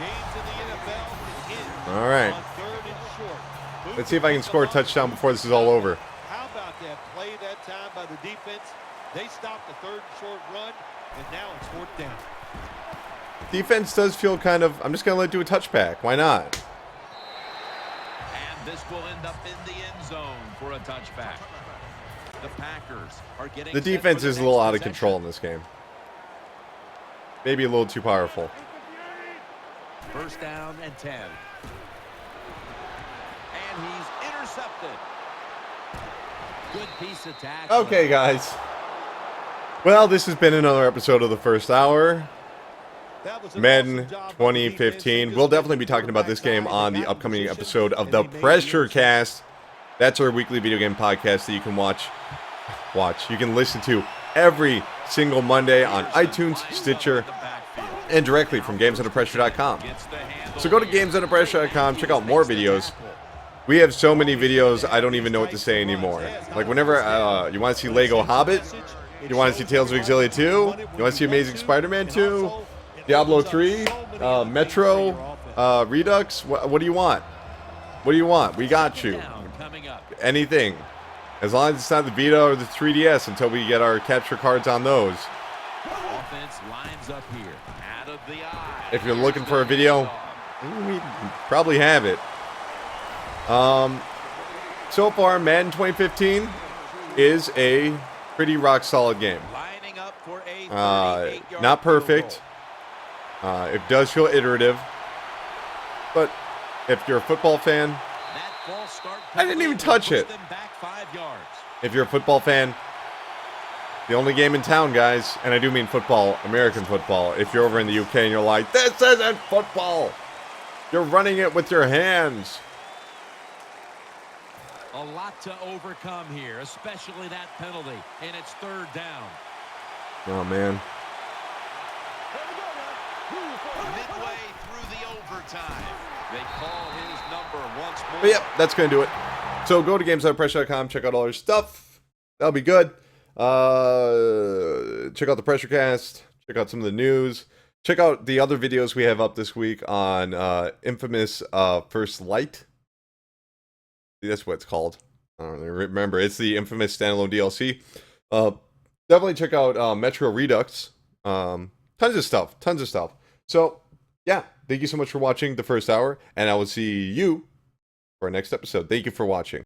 Games in the NFL begin All right. on 3rd and short. Let's see if I can score a touchdown before this is all over. How about that play that time by the defense? They stopped the 3rd and short run, and now it's 4th down. Defense does feel kind of, I'm just going to let it do a touchback. Why not? And this will end up in the end zone for a touchback. The Packers are getting The set defense for the is a little next out of possession. control in this game. Maybe a little too powerful. 1st down and 10. And he's intercepted. Good piece of tackle. Okay, guys. Well, this has been another episode of the First Hour. That was an Madden awesome job by the defense. 2015. We'll definitely be talking about this game on the upcoming episode of the Pressure Cast. That's our weekly video game podcast that you can watch. You can listen to every single Monday on iTunes, Stitcher, and directly from GamesUnderPressure.com. So go to GamesUnderPressure.com, check out more videos. We have so many videos, I don't even know what to say anymore. Like whenever you want to see Lego Hobbit, you want to see Tales of Exillia 2, you want to see Amazing Spider-Man 2, Diablo 3, Metro, Redux, what do you want? What do you want? We got you. Anything. As long as it's not the Vita or the 3DS until we get our capture cards on those. Offense lines up here. Out of the eye. If you're looking for a video, we probably have it. So far, Madden 2015 is a pretty rock solid game. Lining up for a 38-yard Not field perfect. It does feel iterative. But if you're a football fan, goal. That false start I didn't even touch pushed it. them back 5 yards. If you're a football fan, the only game in town, guys, and I do mean football, American football. If you're over in the UK and you're like, this isn't football. You're running it with your hands. A lot to overcome here, especially that penalty, and it's 3rd down. Oh, man. Midway through the overtime. They call his number once more. But yep, that's going to do it. So go to GamesUnderPressure.com, check out all our stuff. That'll be good. Check out the Pressure Cast. Check out some of the news. Check out the other videos we have up this week on infamous First Light. That's what it's called. I don't really remember. It's the infamous standalone DLC. Definitely check out Metro Redux. Tons of stuff. So, yeah. Thank you so much for watching the first hour, and I will see you for our next episode. Thank you for watching.